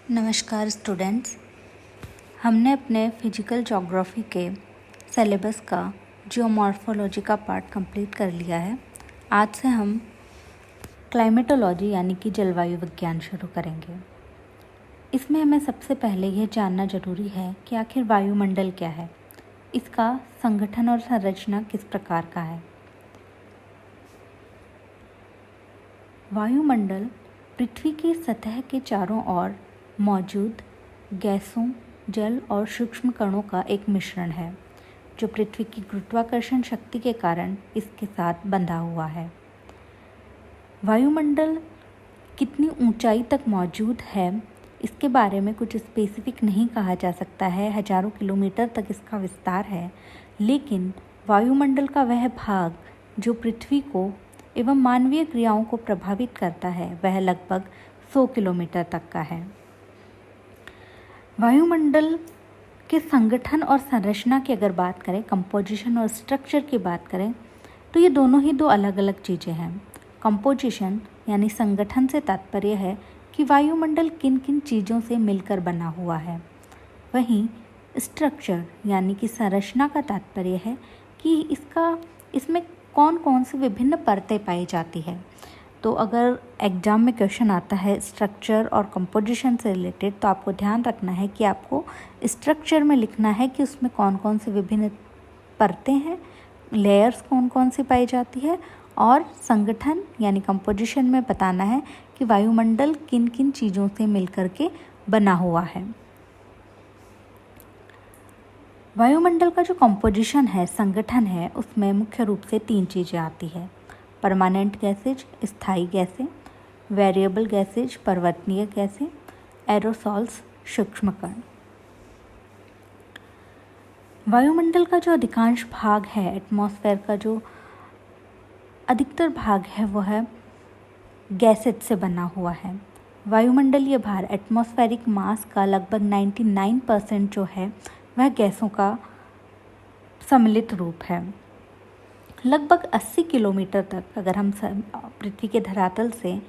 नमस्कार स्टूडेंट्स। हमने अपने फिजिकल ज्योग्राफी के सिलेबस का जियोमॉर्फोलॉजी का पार्ट कंप्लीट कर लिया है। आज से हम क्लाइमेटोलॉजी यानी कि जलवायु विज्ञान शुरू करेंगे। इसमें हमें सबसे पहले यह जानना जरूरी है कि आखिर वायुमंडल क्या है, इसका संगठन और संरचना किस प्रकार का है। वायुमंडल पृथ्वी की सतह के चारों ओर मौजूद गैसों, जल और सूक्ष्म कणों का एक मिश्रण है जो पृथ्वी की गुरुत्वाकर्षण शक्ति के कारण इसके साथ बंधा हुआ है। वायुमंडल कितनी ऊंचाई तक मौजूद है इसके बारे में कुछ स्पेसिफिक नहीं कहा जा सकता है। हजारों किलोमीटर तक इसका विस्तार है, लेकिन वायुमंडल का वह भाग जो पृथ्वी को एवं मानवीय क्रियाओं को प्रभावित करता है वह लगभग 100 किलोमीटर तक का है। वायुमंडल के संगठन और संरचना की अगर बात करें, कंपोजिशन और स्ट्रक्चर की बात करें, तो ये दोनों ही दो अलग अलग चीज़ें हैं। कंपोजिशन यानी संगठन से तात्पर्य है कि वायुमंडल किन किन चीज़ों से मिलकर बना हुआ है। वहीं स्ट्रक्चर यानी कि संरचना का तात्पर्य है कि इसमें कौन कौन सी विभिन्न परतें पाई जाती है। तो अगर एग्जाम में क्वेश्चन आता है स्ट्रक्चर और कंपोजिशन से रिलेटेड, तो आपको ध्यान रखना है कि आपको स्ट्रक्चर में लिखना है कि उसमें कौन कौन सी विभिन्न परतें हैं, लेयर्स कौन कौन सी पाई जाती है, और संगठन यानी कंपोजिशन में बताना है कि वायुमंडल किन किन चीज़ों से मिलकर के बना हुआ है। वायुमंडल का जो कंपोजिशन है, संगठन है, उसमें मुख्य रूप से 3 चीज़ें आती है। परमानेंट गैसेज, स्थायी गैसें, वेरिएबल गैसेज, परिवर्तनीय गैसें, एरोसॉल्स, सूक्ष्म कण। वायुमंडल का जो अधिकांश भाग है, एटमॉस्फेयर का जो अधिकतर भाग है, वह है गैसेज से बना हुआ है। वायुमंडलीय भार, एटमॉस्फेरिक मास का लगभग 99% जो है वह गैसों का सम्मिलित रूप है। लगभग 80 किलोमीटर तक, अगर हम पृथ्वी के धरातल से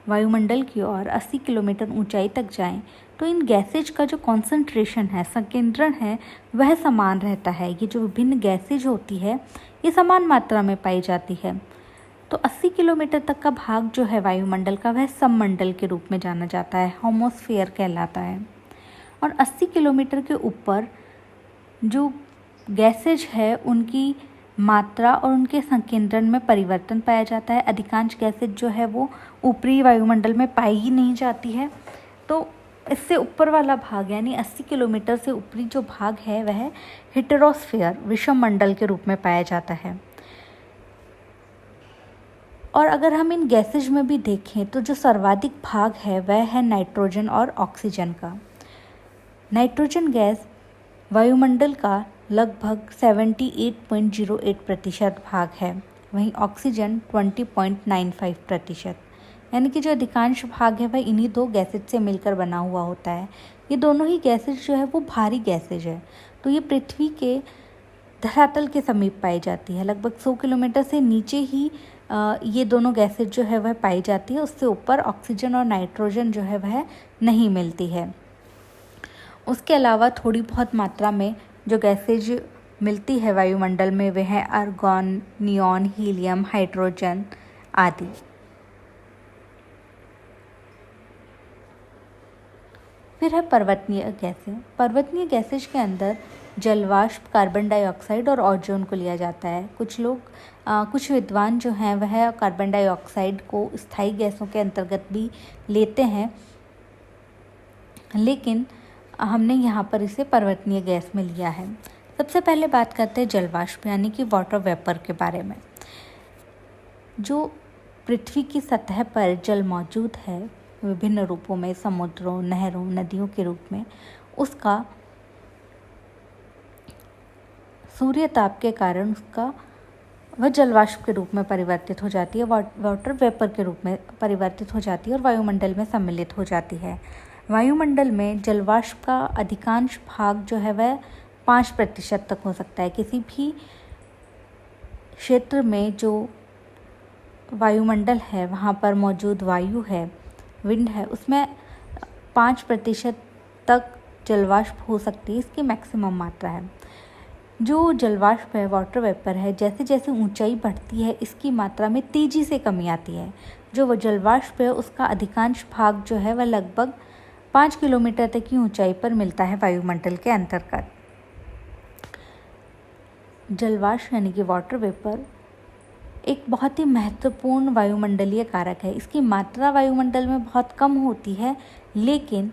वायुमंडल की ओर 80 किलोमीटर ऊंचाई तक जाएं, तो इन गैसेज का जो कॉन्सेंट्रेशन है, संकेंद्रण है, वह समान रहता है। ये जो विभिन्न गैसेज होती है ये समान मात्रा में पाई जाती है। तो 80 किलोमीटर तक का भाग जो है वायुमंडल का, वह सममंडल के रूप में जाना जाता है, होमोस्फीयर कहलाता है। और 80 किलोमीटर के ऊपर जो गैसेज है उनकी मात्रा और उनके संकेंद्रण में परिवर्तन पाया जाता है। अधिकांश गैसेज जो है वो ऊपरी वायुमंडल में पाई ही नहीं जाती है। तो इससे ऊपर वाला भाग यानी 80 किलोमीटर से ऊपरी जो भाग है वह हेटेरोस्फीयर, विषम मंडल के रूप में पाया जाता है। और अगर हम इन गैसेज में भी देखें तो जो सर्वाधिक भाग है वह है नाइट्रोजन और ऑक्सीजन का। नाइट्रोजन गैस वायुमंडल का लगभग 78.08% भाग है, वहीं ऑक्सीजन 20.95%। यानी कि जो अधिकांश भाग है वह इन्हीं 2 गैसेज से मिलकर बना हुआ होता है। ये दोनों ही गैसेज जो है वो भारी गैसेज है, तो ये पृथ्वी के धरातल के समीप पाई जाती है। लगभग 100 किलोमीटर से नीचे ही ये दोनों गैसेज जो है वह पाई जाती है। उससे ऊपर ऑक्सीजन और नाइट्रोजन जो है वह नहीं मिलती है। उसके अलावा थोड़ी बहुत मात्रा में जो गैसेज मिलती है वायुमंडल में वह है आर्गॉन, नियॉन, हीलियम, हाइड्रोजन आदि। फिर है पर्वतनीय गैसें। पर्वतनीय गैसेज के अंदर जलवाष्प, कार्बन डाइऑक्साइड और ओजोन को लिया जाता है। कुछ विद्वान जो हैं वह कार्बन डाइऑक्साइड को स्थायी गैसों के अंतर्गत भी लेते हैं, लेकिन हमने यहाँ पर इसे पर्वतनीय गैस में लिया है। सबसे पहले बात करते हैं जलवाष्प यानी कि वाटर वेपर के बारे में। जो पृथ्वी की सतह पर जल मौजूद है विभिन्न रूपों में, समुद्रों, नहरों, नदियों के रूप में, उसका सूर्य ताप के कारण वह जलवाष्प के रूप में परिवर्तित हो जाती है, वाटर वेपर के रूप में परिवर्तित हो जाती है और वायुमंडल में सम्मिलित हो जाती है। वायुमंडल में जलवाष्प का अधिकांश भाग जो है वह 5% तक हो सकता है। किसी भी क्षेत्र में जो वायुमंडल है वहाँ पर मौजूद वायु है, विंड है, उसमें 5% तक जलवाष्प हो सकती है, इसकी मैक्सिमम मात्रा है। जो जलवाष्प है, वाटर वेपर है, जैसे जैसे ऊंचाई बढ़ती है इसकी मात्रा में तेज़ी से कमी आती है। जो जलवाष्प है उसका अधिकांश भाग जो है वह लगभग 5 किलोमीटर तक की ऊंचाई पर मिलता है वायुमंडल के अंतर्गत। जलवाष्प यानी कि वाटर वेपर एक बहुत ही महत्वपूर्ण वायुमंडलीय कारक है। इसकी मात्रा वायुमंडल में बहुत कम होती है, लेकिन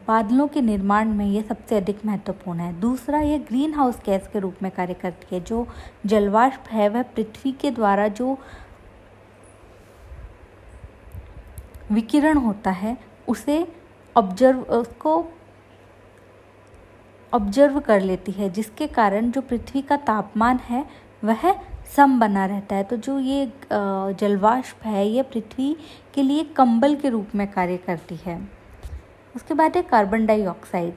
बादलों के निर्माण में ये सबसे अधिक महत्वपूर्ण है। दूसरा, ये ग्रीन हाउस गैस के रूप में कार्य करती है। जो जलवाष्प है वह पृथ्वी के द्वारा जो विकिरण होता है उसको ऑब्जर्व कर लेती है, जिसके कारण जो पृथ्वी का तापमान है वह सम बना रहता है। तो जो ये जलवाष्प है ये पृथ्वी के लिए कंबल के रूप में कार्य करती है। उसके बाद है कार्बन डाइऑक्साइड।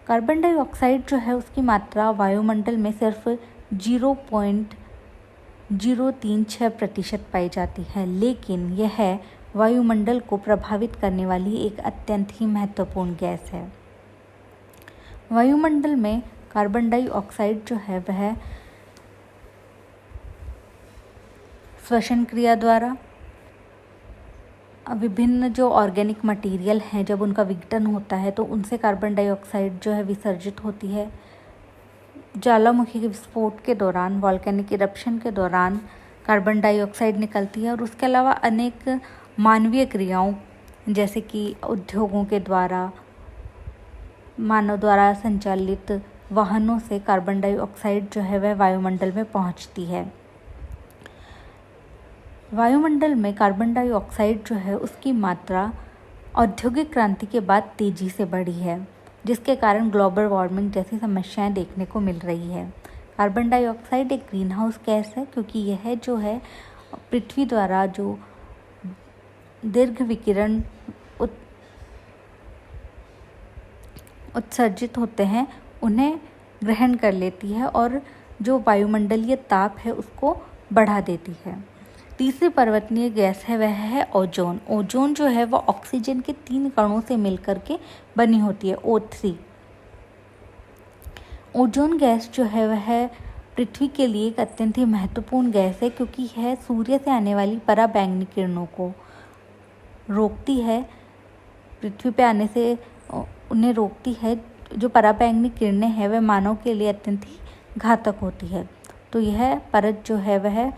कार्बन डाइऑक्साइड जो है उसकी मात्रा वायुमंडल में सिर्फ 0.036% पाई जाती है, लेकिन यह वायुमंडल को प्रभावित करने वाली एक अत्यंत ही महत्वपूर्ण गैस है। वायुमंडल में कार्बन डाइऑक्साइड जो है वह श्वसन क्रिया द्वारा विभिन्न जो ऑर्गेनिक मटेरियल हैं जब उनका विघटन होता है तो उनसे कार्बन डाइऑक्साइड जो है विसर्जित होती है। ज्वालामुखी के विस्फोट के दौरान, वॉल्केनिक इरप्शन के दौरान कार्बन डाइऑक्साइड निकलती है। और उसके अलावा अनेक मानवीय क्रियाओं जैसे कि उद्योगों के द्वारा, मानव द्वारा संचालित वाहनों से कार्बन डाइऑक्साइड जो है वह वायुमंडल में पहुंचती है। वायुमंडल में कार्बन डाइऑक्साइड जो है उसकी मात्रा औद्योगिक क्रांति के बाद तेज़ी से बढ़ी है, जिसके कारण ग्लोबल वार्मिंग जैसी समस्याएं देखने को मिल रही है। कार्बन डाइऑक्साइड एक ग्रीन हाउस गैस है क्योंकि यह जो है पृथ्वी द्वारा जो दीर्घ विकिरण उत्सर्जित होते हैं उन्हें ग्रहण कर लेती है और जो वायुमंडलीय ताप है उसको बढ़ा देती है। तीसरी पर्वतनीय गैस है वह है ओजोन। ओजोन जो है वह ऑक्सीजन के 3 कणों से मिलकर के बनी होती है, O3। ओजोन गैस जो है वह पृथ्वी के लिए एक अत्यंत ही महत्वपूर्ण गैस है क्योंकि यह सूर्य से आने वाली पराबैंगनी किरणों को रोकती है, पृथ्वी पे आने से उन्हें रोकती है। जो पराबैंगनी किरणें हैं वह मानव के लिए अत्यंत ही घातक होती है। तो यह परत जो है वह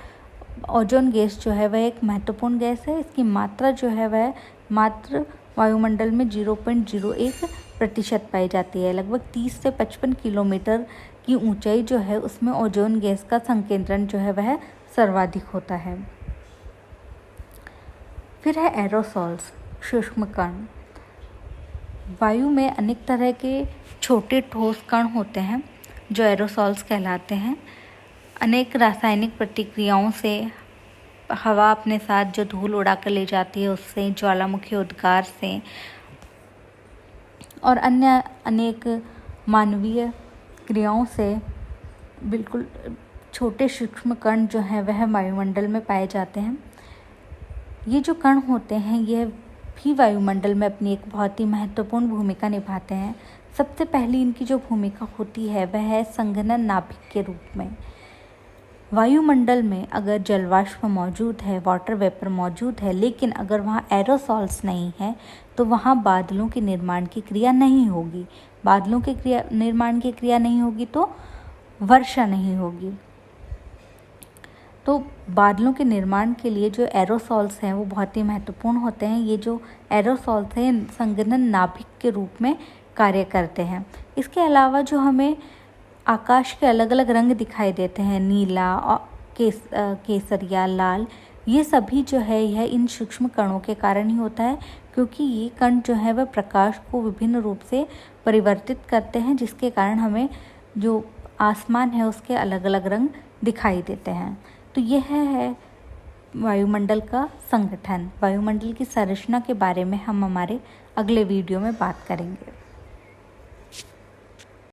ओजोन गैस जो है वह एक महत्वपूर्ण गैस है। इसकी मात्रा जो है वह मात्र वायुमंडल में 0.01% पाई जाती है। लगभग 30 से 55 किलोमीटर की ऊंचाई जो है उसमें ओजोन गैस का संकेंद्रण जो है वह सर्वाधिक होता है। फिर है एरोसॉल्स, सूक्ष्म कण। वायु में अनेक तरह के छोटे ठोस कण होते हैं जो एरोसॉल्स कहलाते हैं। अनेक रासायनिक प्रतिक्रियाओं से हवा अपने साथ जो धूल उड़ा कर ले जाती है उससे, ज्वालामुखी उद्गार से और अन्य अनेक मानवीय क्रियाओं से बिल्कुल छोटे सूक्ष्म कण जो हैं वह वायुमंडल में पाए जाते हैं। ये जो कण होते हैं ये भी वायुमंडल में अपनी एक बहुत ही महत्वपूर्ण भूमिका निभाते हैं। सबसे पहली इनकी जो भूमिका होती है वह है संघनन नाभिक के रूप में। वायुमंडल में अगर जलवाष्प मौजूद है, वाटर वेपर मौजूद है, लेकिन अगर वहाँ एरोसॉल्स नहीं है तो वहाँ बादलों के निर्माण की क्रिया नहीं होगी। बादलों के निर्माण की क्रिया नहीं होगी तो वर्षा नहीं होगी। तो बादलों के निर्माण के लिए जो एरोसॉल्स हैं वो बहुत ही महत्वपूर्ण होते हैं। ये जो एरोसॉल्स हैं संघनन नाभिक के रूप में कार्य करते हैं। इसके अलावा जो हमें आकाश के अलग अलग रंग दिखाई देते हैं, नीला और केसरिया, लाल, ये सभी जो है यह इन सूक्ष्म कणों के कारण ही होता है क्योंकि ये कण जो है वह प्रकाश को विभिन्न रूप से परिवर्तित करते हैं, जिसके कारण हमें जो आसमान है उसके अलग अलग रंग दिखाई देते हैं। तो यह है वायुमंडल का संगठन। वायुमंडल की संरचना के बारे में हम हमारे अगले वीडियो में बात करेंगे।